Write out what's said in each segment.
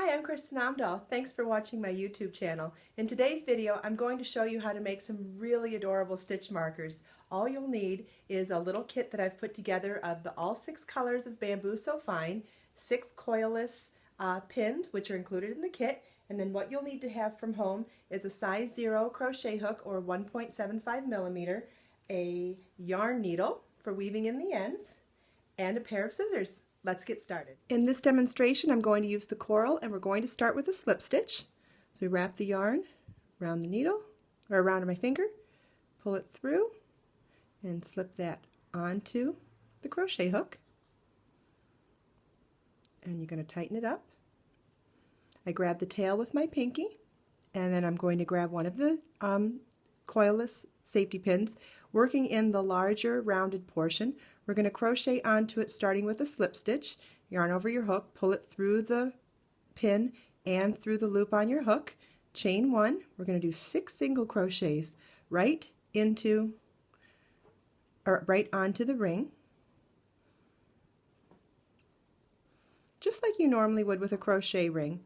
Hi, I'm Kristen Amdahl. Thanks for watching my YouTube channel. In today's video, I'm going to show you how to make some really adorable stitch markers. All you'll need is a little kit that I've put together of all 6 colors of bamboo so fine, 6 coilless pins, which are included in the kit, and then what you'll need to have from home is a size 0 crochet hook or 1.75 millimeter, a yarn needle for weaving in the ends, and a pair of scissors. Let's get started. In this demonstration, I'm going to use the coil, and we're going to start with a slip stitch. So we wrap the yarn around the needle, or around my finger, pull it through, and slip that onto the crochet hook. And you're going to tighten it up. I grab the tail with my pinky, and then I'm going to grab one of the coilless safety pins, working in the larger rounded portion. We're going to crochet onto it starting with a slip stitch, yarn over your hook, pull it through the pin and through the loop on your hook, chain 1. We're going to do 6 single crochets right onto the ring, just like you normally would with a crochet ring,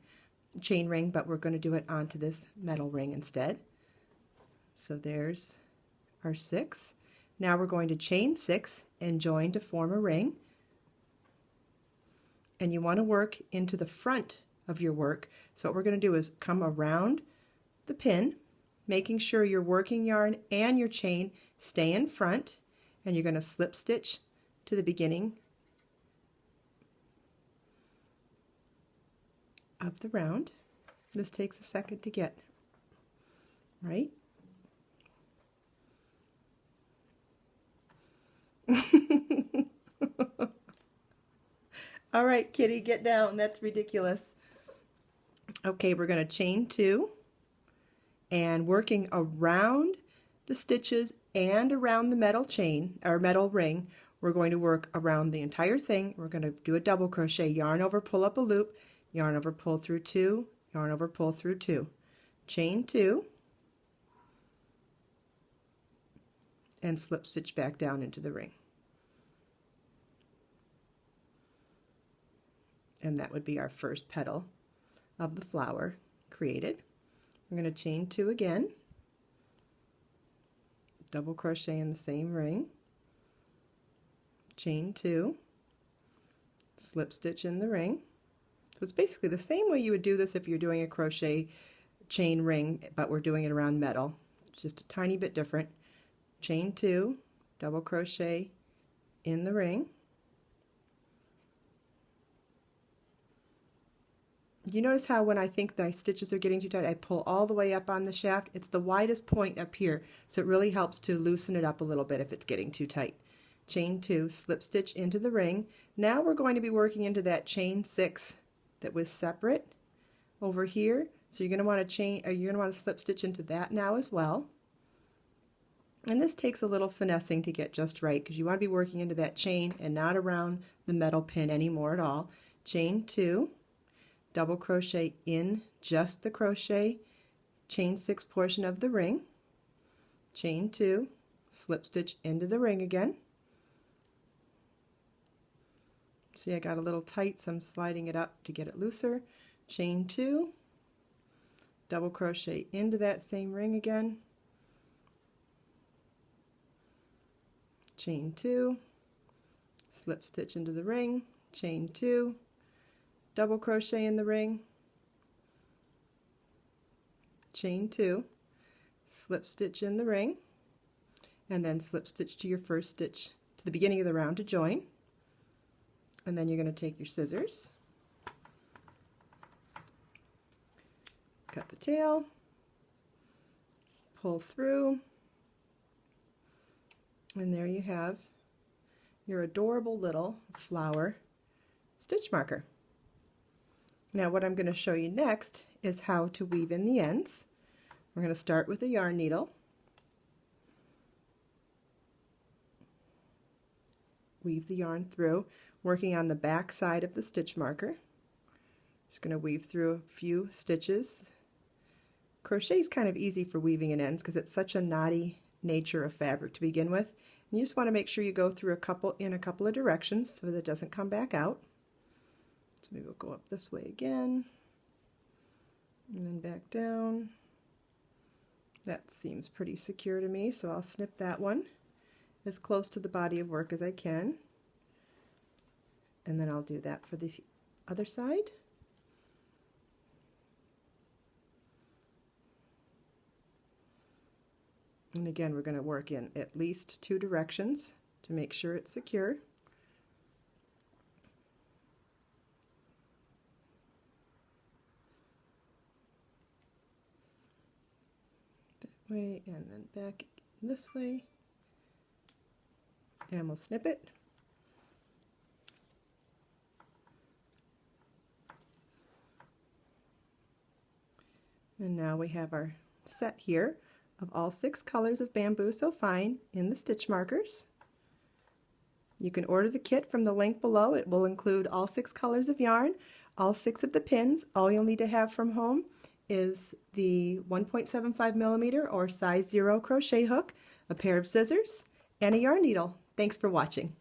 chain ring, but we're going to do it onto this metal ring instead. So there's our 6. Now we're going to chain 6 and join to form a ring. And you want to work into the front of your work. So what we're going to do is come around the pin, making sure your working yarn and your chain stay in front, and you're going to slip stitch to the beginning of the round. This takes a second to get right. All right, kitty, get down. That's ridiculous. Okay, we're going to chain 2, and working around the stitches and around the metal chain or metal ring, we're going to work around the entire thing. We're going to do a double crochet, yarn over, pull up a loop, yarn over, pull through 2, yarn over, pull through 2, chain 2, and slip stitch back down into the ring. And that would be our first petal of the flower created. We're going to chain 2 again, double crochet in the same ring, chain 2, slip stitch in the ring. So it's basically the same way you would do this if you're doing a crochet chain ring, but we're doing it around metal. It's just a tiny bit different. Chain 2, double crochet in the ring. You notice how when I think my stitches are getting too tight, I pull all the way up on the shaft. It's the widest point up here, so it really helps to loosen it up a little bit if it's getting too tight. Chain 2, slip stitch into the ring. Now we're going to be working into that chain 6 that was separate over here. So you're going to want to slip stitch into that now as well. And this takes a little finessing to get just right, because you want to be working into that chain and not around the metal pin anymore at all. Chain 2, double crochet in just the crochet chain 6 portion of the ring, chain 2, slip stitch into the ring again. See, I got a little tight, so I'm sliding it up to get it looser. Chain 2, double crochet into that same ring again, chain 2, slip stitch into the ring, chain 2, double crochet in the ring, chain 2, slip stitch in the ring, and then slip stitch to your first stitch to the beginning of the round to join. And then you're going to take your scissors, cut the tail, pull through, and there you have your adorable little flower stitch marker. Now what I'm going to show you next is how to weave in the ends. We're going to start with a yarn needle, weave the yarn through, working on the back side of the stitch marker. Just going to weave through a few stitches. Crochet is kind of easy for weaving in ends because it's such a knotty nature of fabric to begin with. And you just want to make sure you go through in a couple of directions so that it doesn't come back out. So maybe we'll go up this way again. and then back down. That seems pretty secure to me, so I'll snip that one as close to the body of work as I can. And then I'll do that for the other side. And again, we're going to work in at least 2 directions to make sure it's secure. That way, and then back this way. And we'll snip it. And now we have our set here of all 6 colors of bamboo so fine in the stitch markers. You can order the kit from the link below. It will include all 6 colors of yarn, all 6 of the pins. All you'll need to have from home is the 1.75 millimeter or size 0 crochet hook, a pair of scissors, and a yarn needle. Thanks for watching.